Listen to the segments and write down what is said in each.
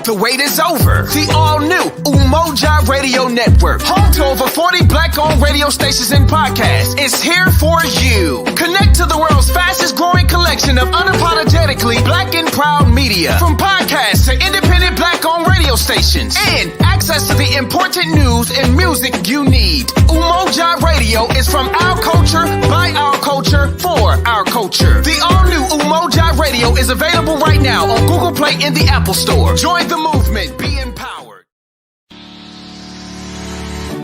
The wait is over. The all-new Umoja Radio Network, home to over 40 black-owned radio stations and podcasts, is here for you. Connect to the world's fastest-growing collection of unapologetically black and proud media, from podcasts to independent black-owned radio stations, and access to the important news and music you need. Umoja Radio is from our culture, by our culture, for our culture. The all-new Umoja Radio is available right now on Google Play and the Apple Store. Join the movement. Be empowered.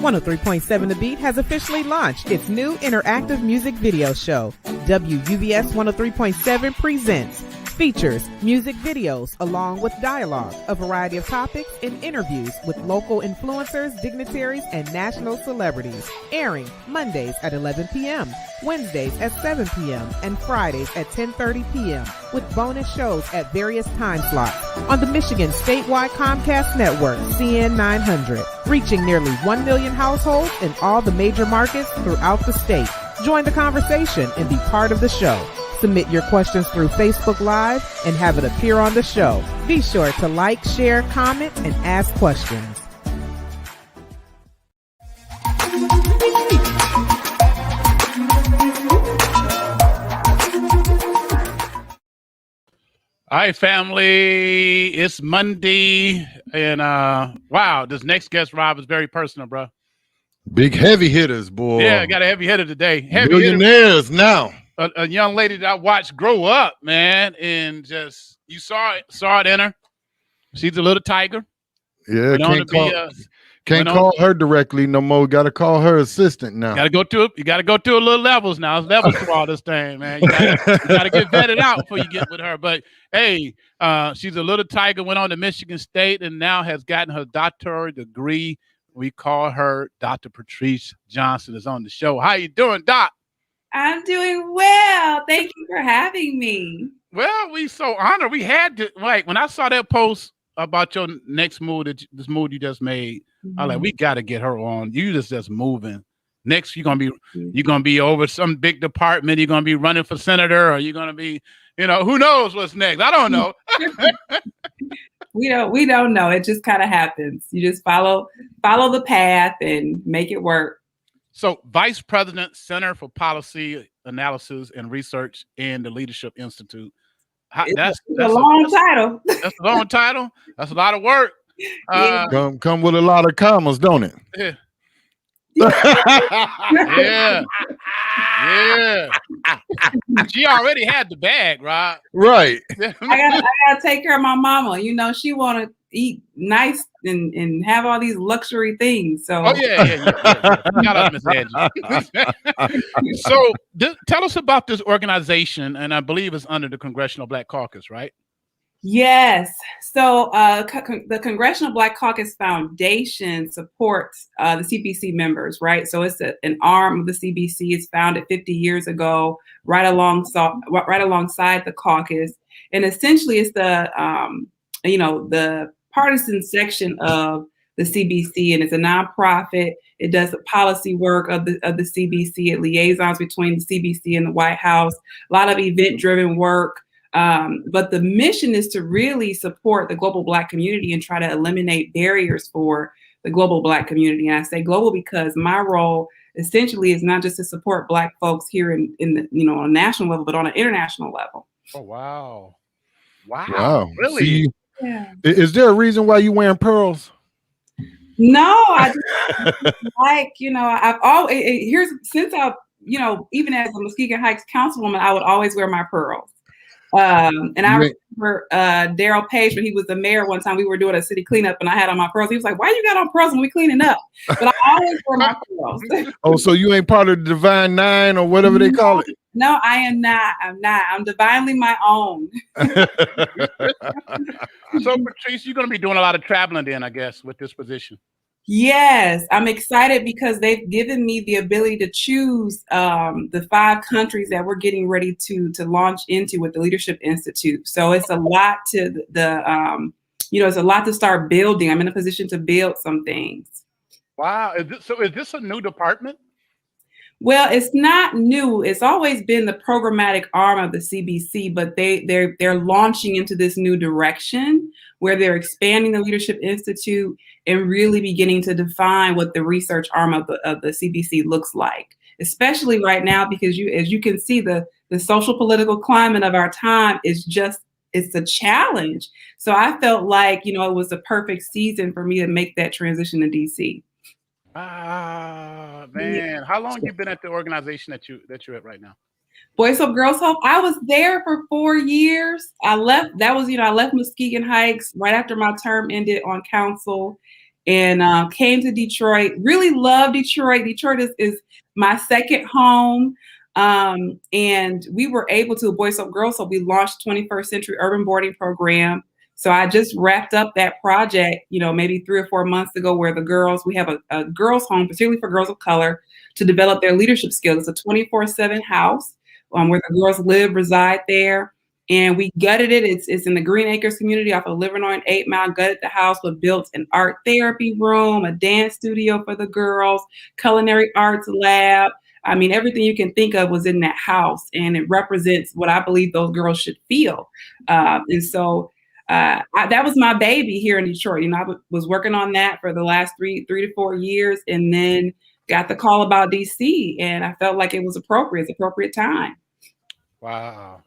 103.7 The Beat has officially launched its new interactive music video show. WUVS 103.7 presents features music videos along with dialogue, a variety of topics, and interviews with local influencers, dignitaries, and national celebrities. Airing Mondays at 11 p.m., Wednesdays at 7 p.m., and Fridays at 10:30 p.m., with bonus shows at various time slots on the Michigan statewide Comcast network, CN 900, reaching nearly 1 million households in all the major markets throughout the state. Join the conversation and be part of the show. Submit your questions through Facebook Live and have it appear on the show. Be sure to like, share, comment, and ask questions. All right, family, it's Monday, and wow, this next guest, Rob, is very personal, bro. Big heavy hitters, boy. Yeah, got a heavy hitter today. Heavy Millionaires hitter. Now. A young lady that I watched grow up, man, and just you saw it in her. She's a little tiger. Yeah, can't call her directly no more. Got to call her assistant now. You got to go to a little levels now. It's levels to all this thing, man. You got to get vetted out before you get with her. But hey, she's a little tiger. Went on to Michigan State and now has gotten her doctoral degree. We call her Dr. Patrice Johnson. Is on the show. How you doing, Doc? I'm doing well. Thank you for having me. Well, we so honored. We had to, like, when I saw that post about your next move, this move you just made, I was like, we got to get her on. You just moving. Next, you're gonna be over some big department. You're gonna be running for senator, or you're gonna be, who knows what's next? I don't know. We don't know. It just kind of happens. You just follow the path and make it work. So, Vice President, Center for Policy Analysis and Research in the Leadership Institute. That's a long title. That's a long title. That's a lot of work. Come with a lot of commas, don't it? Yeah. Yeah. She already had the bag, right? Right. I gotta take care of my mama. She want to eat nice and have all these luxury things. So Shout out, Miss Angie. So tell us about this organization, and I believe it's under the Congressional Black Caucus, right? Yes. So the Congressional Black Caucus Foundation supports the CBC members, right? So it's an arm of the CBC. It's founded 50 years ago, right alongside the caucus. And essentially it's the partisan section of the CBC, and it's a nonprofit. It does the policy work of the CBC. It liaisons between the CBC and the White House, a lot of event-driven work. But the mission is to really support the global Black community and try to eliminate barriers for the global Black community. And I say global because my role essentially is not just to support Black folks here in the, on a national level, but on an international level. Oh, wow. Really? Yeah. Is there a reason why you wearing pearls? No, I just like, I've always, since I've, even as a Muskegon Heights councilwoman, I would always wear my pearls. And I remember Daryl Page, when he was the mayor one time, we were doing a city cleanup and I had on my pearls. He was like, why you got on pearls when we cleaning up? But I always wear my pearls. Oh, so you ain't part of the Divine Nine or whatever they call it? No, I am not. I'm not. I'm divinely my own. So, Patrice, you're going to be doing a lot of traveling then, I guess, with this position. Yes, I'm excited because they've given me the ability to choose the 5 countries that we're getting ready to launch into with the Leadership Institute. So it's a lot to it's a lot to start building. I'm in a position to build some things. Wow. Is this a new department? Well, it's not new. It's always been the programmatic arm of the CBC, but they're launching into this new direction where they're expanding the Leadership Institute and really beginning to define what the research arm of the CBC looks like, especially right now, because as you can see, the social political climate of our time is it's a challenge. So I felt like, it was the perfect season for me to make that transition to DC. Ah, man. Yeah. How long you been at the organization that you're at right now? Boys Hope, Girls Hope. I was there for 4 years. I left. I left Muskegon Heights right after my term ended on council, and came to Detroit. Really love Detroit. Detroit is my second home. And we were able to, Boys Hope, Girls Hope, we launched 21st Century Urban Boarding Program. So I just wrapped up that project, maybe 3 or 4 months ago, where we have a girls' home, particularly for girls of color, to develop their leadership skills. It's a 24/7 house where the girls reside there. And we gutted it. It's in the Green Acres community off of Livernois and 8 Mile, gutted the house, but built an art therapy room, a dance studio for the girls, culinary arts lab. I mean, everything you can think of was in that house, and it represents what I believe those girls should feel. And so that was my baby here in Detroit. I was working on that for the last 3 to 4 years, and then got the call about DC, and I felt like it was appropriate. It's appropriate time. Wow,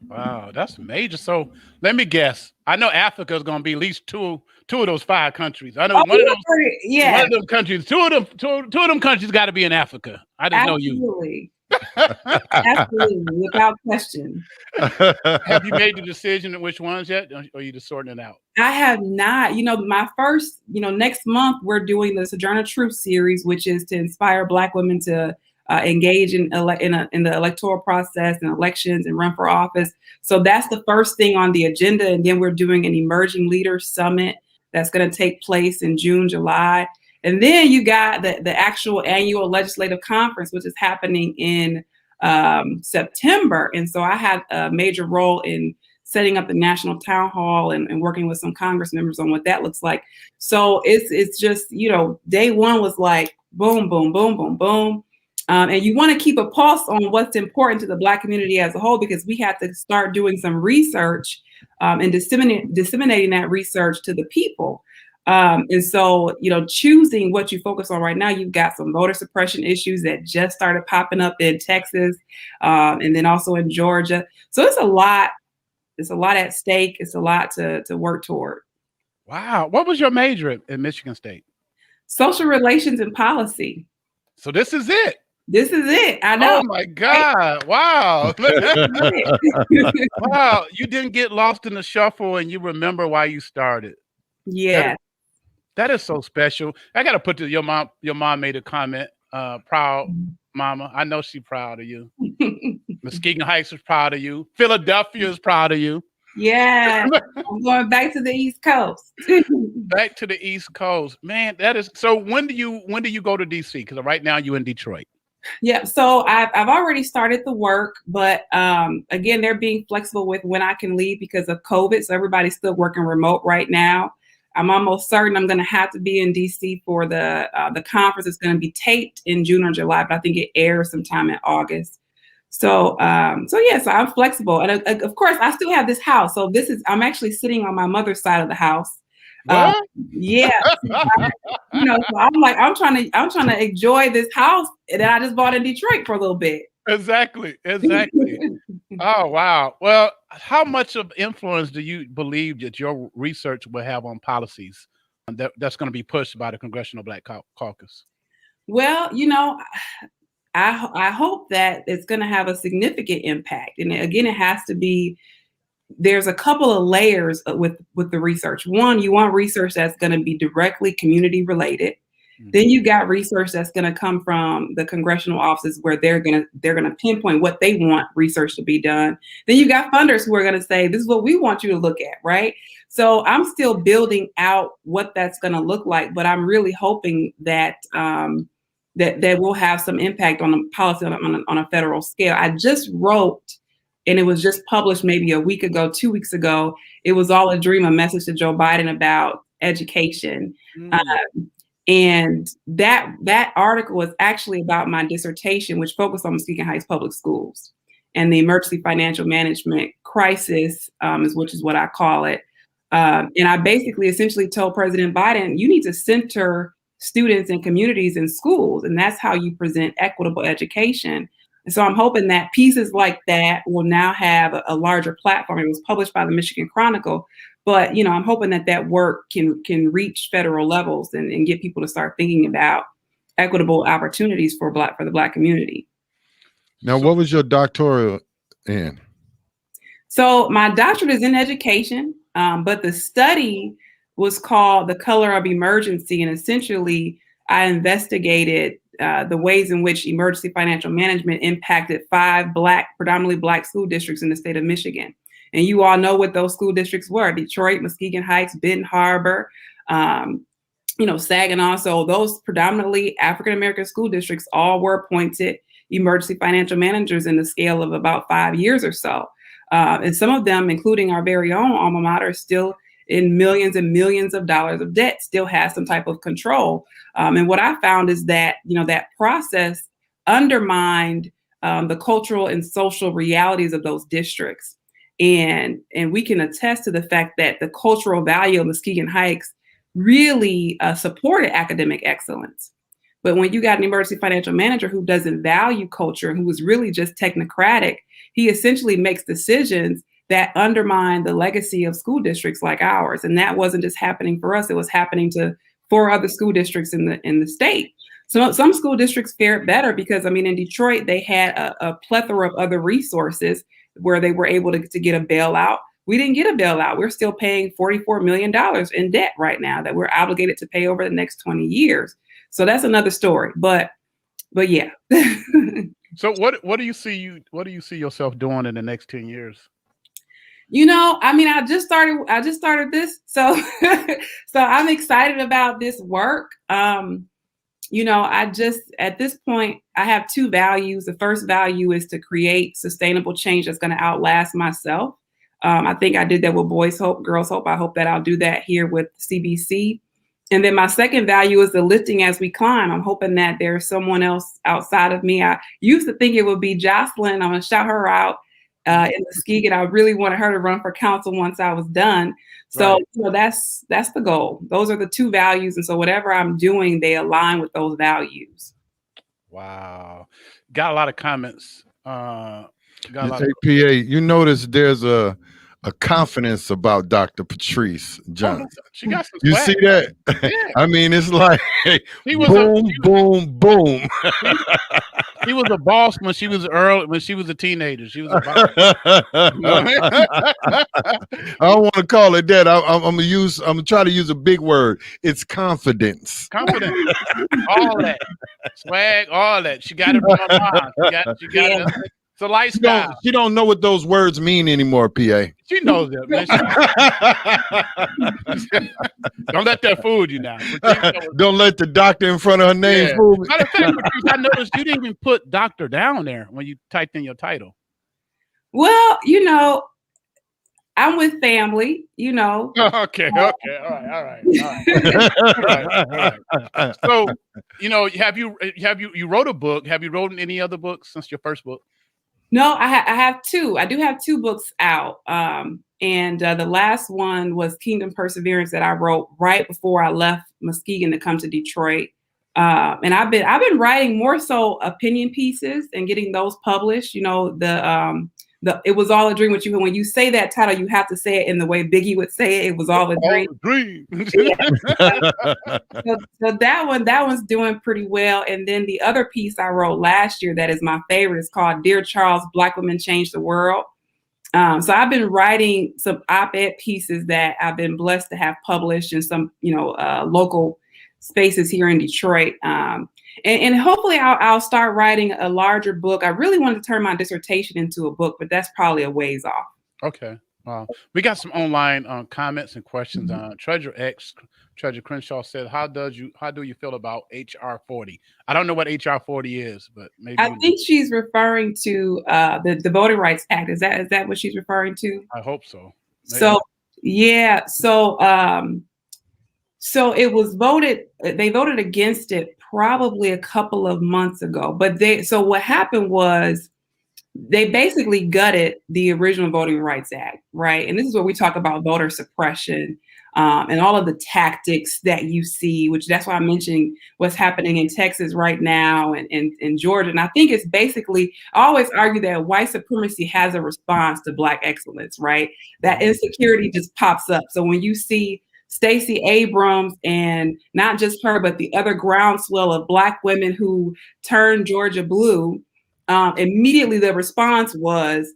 that's major. So let me guess. I know Africa is going to be at least two of those 5 countries. I know one of them countries. Two of them countries got to be in Africa. I didn't know you. Absolutely, without question. Have you made the decision on which ones yet? Or are you just sorting it out? I have not. My first, next month we're doing the Sojourner Truth series, which is to inspire Black women to engage in the electoral process and elections and run for office. So that's the first thing on the agenda. And then we're doing an Emerging Leaders Summit that's going to take place in June, July. And then you got the actual annual legislative conference, which is happening in September. And so I have a major role in setting up the national town hall and working with some Congress members on what that looks like. So it's just, day one was like, boom, boom, boom, boom, boom. And you want to keep a pulse on what's important to the Black community as a whole, because we have to start doing some research and disseminating that research to the people. And so, choosing what you focus on right now, you've got some voter suppression issues that just started popping up in Texas, and then also in Georgia. So it's a lot. It's a lot at stake. It's a lot to work toward. Wow. What was your major at Michigan State? Social relations and policy. So this is it. This is it. I know. Oh my God. Wow. Wow. You didn't get lost in the shuffle and you remember why you started. Yeah. That is so special. I got to put your mom made a comment. Proud mama. I know she's proud of you. Muskegon Heights is proud of you. Philadelphia is proud of you. Yeah. I'm going back to the East Coast. Back to the East Coast. Man, that is so when do you go to DC? Because right now you're in Detroit. Yeah, so I've already started the work, but again, they're being flexible with when I can leave because of COVID. So everybody's still working remote right now. I'm almost certain I'm going to have to be in DC for the conference. It's going to be taped in June or July, but I think it airs sometime in August. So so I'm flexible, and of course I still have this house. So I'm actually sitting on my mother's side of the house. Yeah, so I'm trying to enjoy this house that I just bought in Detroit for a little bit. Exactly. Oh wow. Well, how much of influence do you believe that your research will have on policies that's going to be pushed by the Congressional Black Caucus? Well, I hope that it's going to have a significant impact. And again, it has to be, there's a couple of layers with the research. One, you want research that's going to be directly community related. Mm-hmm. Then you got research that's going to come from the congressional offices where they're going to pinpoint what they want research to be done. Then you got funders who are going to say, this is what we want you to look at, right? So I'm still building out what that's going to look like, but I'm really hoping that that will have some impact on the policy on a federal scale. I just wrote, and it was just published maybe a week ago, 2 weeks ago. It was all a dream, a message to Joe Biden about education. And that article was actually about my dissertation, which focused on Muskegon Heights Public Schools and the emergency financial management crisis, which is what I call it. And I basically essentially told President Biden, you need to center students and communities in schools, and that's how you present equitable education. And so I'm hoping that pieces like that will now have a larger platform. It was published by the Michigan Chronicle, but I'm hoping that work can reach federal levels and get people to start thinking about equitable opportunities for the Black community. Now, what was your doctoral in? So my doctorate is in education, but the study was called The Color of Emergency. And essentially, I investigated the ways in which emergency financial management impacted 5 predominantly Black school districts in the state of Michigan. And you all know what those school districts were: Detroit, Muskegon Heights, Benton Harbor, Saginaw. So those predominantly African-American school districts all were appointed emergency financial managers in the scale of about 5 years or so. And some of them, including our very own alma mater, still in millions and millions of dollars of debt, still has some type of control. And what I found is that, that process undermined the cultural and social realities of those districts. And we can attest to the fact that the cultural value of Muskegon Heights really supported academic excellence. But when you got an emergency financial manager who doesn't value culture and who is really just technocratic, he essentially makes decisions that undermine the legacy of school districts like ours. And that wasn't just happening for us, it was happening to 4 other school districts in the state. So some school districts fared better because, in Detroit, they had a plethora of other resources where they were able to get a bailout. We didn't get a bailout. We're still paying $44 million in debt right now that we're obligated to pay over the next 20 years. So that's another story. But yeah. So what do you see yourself doing in the next 10 years? I just started this. So I'm excited about this work. At this point, I have 2 values. The first value is to create sustainable change that's going to outlast myself. I think I did that with Boys Hope, Girls Hope. I hope that I'll do that here with CBC. And then my second value is the lifting as we climb. I'm hoping that there's someone else outside of me. I used to think it would be Jocelyn. I'm going to shout her out in Muskegon. I really wanted her to run for council once I was done. So that's the goal. Those are the 2 values. And so whatever I'm doing, they align with those values. Wow. Got a lot of comments. PA, you notice there's a confidence about Dr. Patrice Johnson. She got some you swag. see that? Yeah. It's like boom. He was a boss when she was a teenager. She was a boss. I don't want to call it that. I'm gonna try to use a big word. It's confidence. Confidence. All that. Swag, all that. She got it from her mom. She got it. It's a lifestyle. She don't know what those words mean anymore, PA. She knows that, man. Don't let that fool you now. Don't let the doctor in front of her name fool me. Matter of fact, Patrice, I noticed you didn't even put doctor down there when you typed in your title. Well, I'm with family, Okay. All right. So, have you wrote a book? Have you written any other books since your first book? No, I have 2. I do have 2 books out. And the last one was Kingdom Perseverance that I wrote right before I left Muskegon to come to Detroit. And I've been writing more so opinion pieces and getting those published. The It was all a dream. With you, when you say that title, you have to say it in the way Biggie would say it. It was all a dream. So that one's doing pretty well. And then the other piece I wrote last year that is my favorite is called "Dear Charles, Black Women Change the World." So I've been writing some op-ed pieces that I've been blessed to have published in some, local spaces here in Detroit. And hopefully I'll start writing a larger book. I really wanted to turn my dissertation into a book, but that's probably a ways off. Okay. Wow. We got some online comments and questions. Treasure Crenshaw said, how do you feel about HR 40? I don't know what HR 40 is, but maybe I think she's referring to the Voting Rights Act. Is that what she's referring to? I hope so. Maybe. So yeah, so it was voted. They voted against it probably a couple of months ago. But so what happened was they basically gutted the original Voting Rights Act, right? And this is where we talk about voter suppression and all of the tactics that you see, which that's why I'm mentioning what's happening in Texas right now and in Georgia. And I think it's basically, I always argue that white supremacy has a response to Black excellence, right? That insecurity just pops up. So when you see Stacey Abrams and not just her, but the other groundswell of Black women who turned Georgia blue, immediately the response was,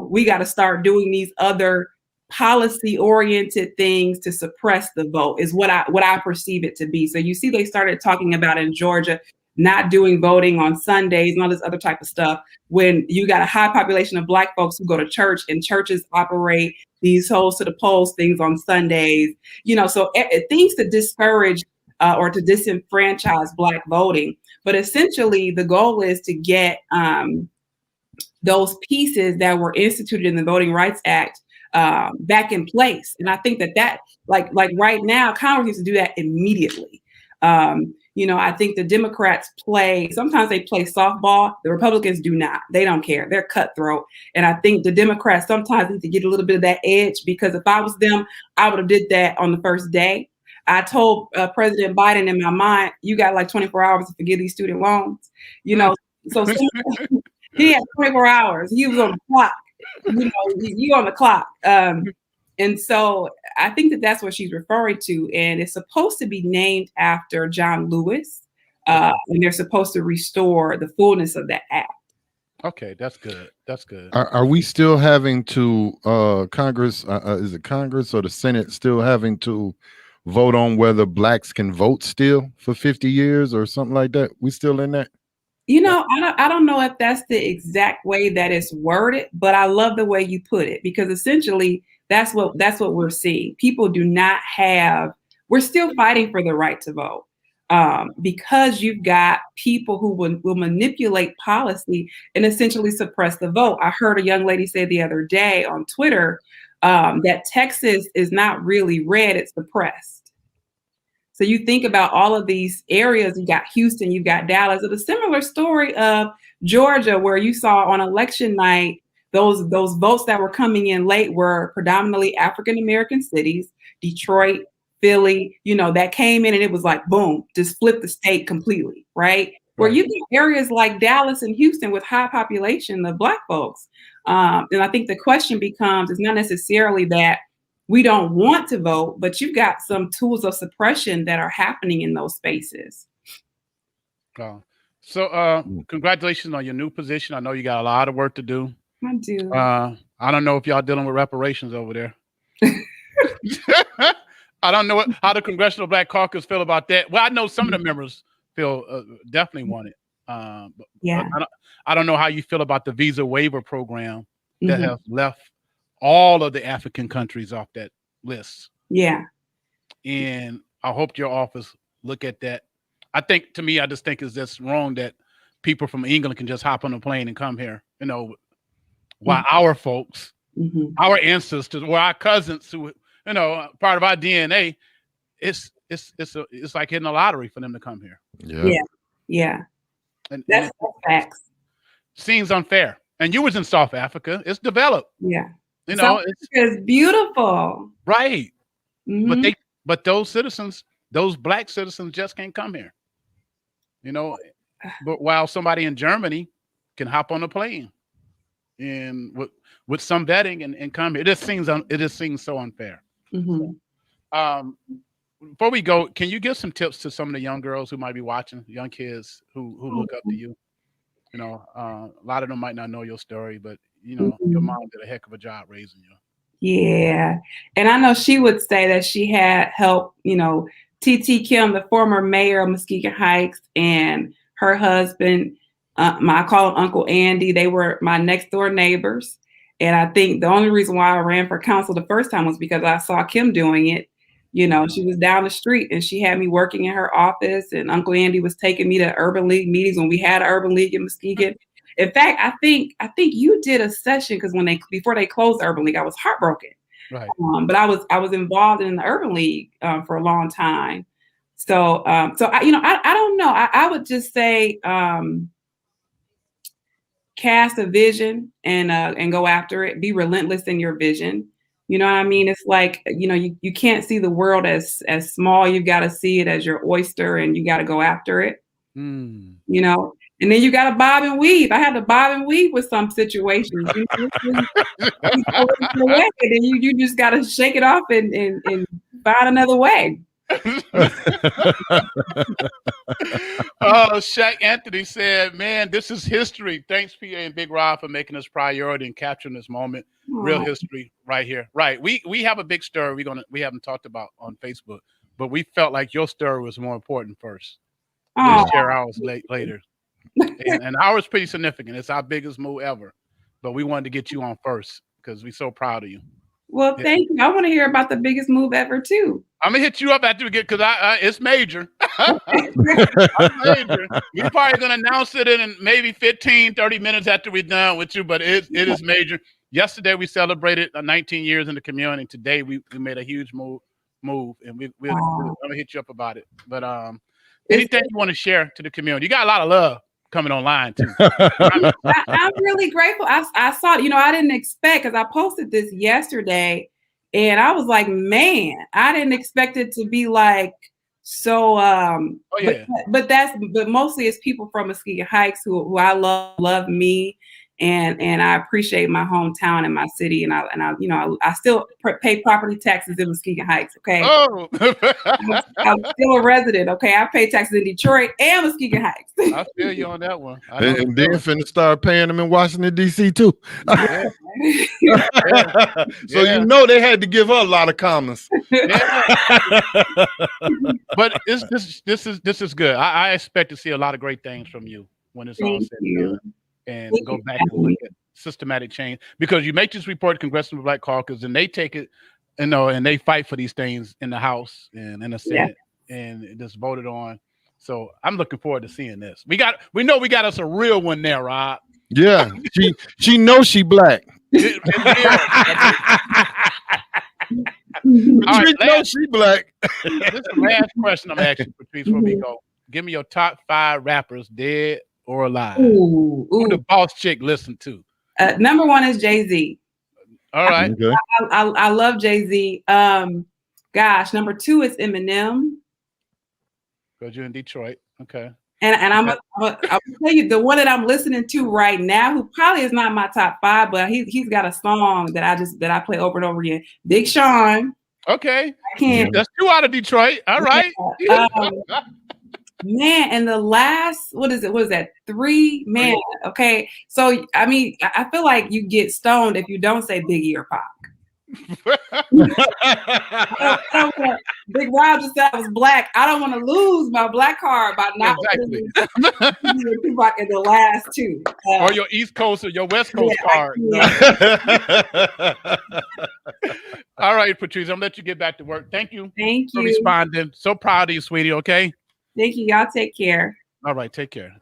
we got to start doing these other policy-oriented things to suppress the vote, is what I perceive it to be. So you see, they started talking about in Georgia not doing voting on Sundays and all this other type of stuff, when you got a high population of Black folks who go to church, and churches operate these holes to the polls things on Sundays, so things to discourage or to disenfranchise Black voting. But essentially, the goal is to get those pieces that were instituted in the Voting Rights Act back in place. And I think that like right now, Congress needs to do that immediately. I think the Democrats sometimes they play softball. The Republicans do not. They don't care. They're cutthroat. And I think the Democrats sometimes need to get a little bit of that edge, because if I was them, I would have did that on the first day. I told President Biden in my mind, you got like 24 hours to forgive these student loans. So he had 24 hours. He was on the clock. You on the clock. And so I think that that's what she's referring to. And it's supposed to be named after John Lewis. And they're supposed to restore the fullness of that act. Okay, that's good. That's good. Are we still having to Congress? Is it Congress or the Senate still having to vote on whether Blacks can vote still for 50 years or something like that? We still in that? I don't know if that's the exact way that it's worded, but I love the way you put it, because essentially that's what we're seeing. People do not we're still fighting for the right to vote. Because you've got people who will manipulate policy and essentially suppress the vote. I heard a young lady say the other day on Twitter that Texas is not really red, it's suppressed. So you think about all of these areas, you got Houston, you got Dallas. It's a similar story of Georgia, where you saw on election night, those votes that were coming in late were predominantly African-American cities, Detroit, Philly, that came in and it was like, boom, just flipped the state completely, right? Where you get areas like Dallas and Houston with high population of Black folks. And I think the question becomes, it's not necessarily that we don't want to vote, but you've got some tools of suppression that are happening in those spaces. So congratulations on your new position. I know you got a lot of work to do. I do. I don't know if y'all dealing with reparations over there. I don't know how the Congressional Black Caucus feel about that. Well, I know some of the members feel definitely want it. But I don't know how you feel about the visa waiver program that has left all of the African countries off that list. Yeah. And I hope your office look at that. I just think it's just wrong that people from England can just hop on a plane and come here, while our folks, our ancestors, or our cousins who, part of our DNA, it's like hitting a lottery for them to come here. Yeah. And that's facts. Seems unfair. And you was in South Africa. It's developed. Yeah. It's beautiful. Right. But those citizens, those Black citizens just can't come here. But while somebody in Germany can hop on a plane, and with some vetting and come here. It just seems so unfair. Mhm. Before we go, can you give some tips to some of the young girls who might be watching, young kids who look up to you? You know, a lot of them might not know your story, but you know, your mom did a heck of a job raising you. Yeah. And I know she would say that she had help, you know, TT Kim, the former mayor of Muskegon Heights, and her husband, I call him Uncle Andy. They were my next door neighbors. And I think the only reason why I ran for council the first time was because I saw Kim doing it. You know, she was down the street and she had me working in her office, and Uncle Andy was taking me to Urban League meetings when we had an Urban League in Muskegon. In fact, I think you did a session because before they closed Urban League, I was heartbroken. Right. But I was involved in the Urban League for a long time. So I don't know. I would just say cast a vision and go after it. Be relentless in your vision. You know what I mean? It's like, you know, you can't see the world as small. You've got to see it as your oyster, and you got to go after it. You know, and then you got to bob and weave. I had to bob and weave with some situations. You know, and then you just got to shake it off and find another way. Shaq Anthony said, "Man, this is history. Thanks, PA and Big Rob, for making this priority and capturing this moment. Real history right here. Right. We have a big story we haven't talked about on Facebook, but we felt like your story was more important first. We'll share ours later. And ours is pretty significant. It's our biggest move ever, but we wanted to get you on first because we're so proud of you." Well, thank you. I want to hear about the biggest move ever too. I'm gonna hit you up after we get, because it's major. Major. We're probably gonna announce it in maybe 15, 30 minutes after we're done with you, but it is major. Yesterday we celebrated 19 years in the community. Today we made a huge move, and we're gonna hit you up about it. But anything you want to share to the community? You got a lot of love coming online too. I'm really grateful. I saw it. You know, I didn't expect, because I posted this yesterday, and I was like, man, I didn't expect it to be like so. But mostly it's people from Muskegon Heights who I love me, and I appreciate my hometown and my city, and I still pay property taxes in Muskegon Heights. Okay, I'm still a resident. Okay, I pay taxes in Detroit and Muskegon Heights. I feel you on that one. And then finna start paying them in Washington D.C. too. Yeah. So you know they had to give her a lot of commas. But this is good. I expect to see a lot of great things from you when it's all said and done. And go back and look at systematic change, because you make this report, Congressional Black Caucus, and they take it, you know, and they fight for these things in the House and in the Senate, and it just voted on. So I'm looking forward to seeing this. We know we got us a real one there, Rob. Yeah, she knows she black. All right, she black. This is the last question I'm asking, Patrice, before we go. Give me your top 5 rappers, dead or alive. Who the boss chick listen to? Number 1 is Jay-Z. All right. Okay. I love Jay-Z. Gosh, number 2 is Eminem. Because you're in Detroit. Okay. And I'll tell you the one that I'm listening to right now, who probably is not my top 5, but he's got a song that I play over and over again. Big Sean. Okay. I can't. That's 2 out of Detroit. All right. Man, and the last, what is that? 3? Man, okay. So, I mean, I feel like you get stoned if you don't say Biggie or Pac. Big Rob just said I was black. I don't want to lose my black card by not exactly. Tupac in the last 2. Or your East Coast or your West Coast card. All right, Patrice, I'm going to let you get back to work. Thank you. Thank you for responding. So proud of you, sweetie, okay? Thank you. Y'all take care. All right, take care.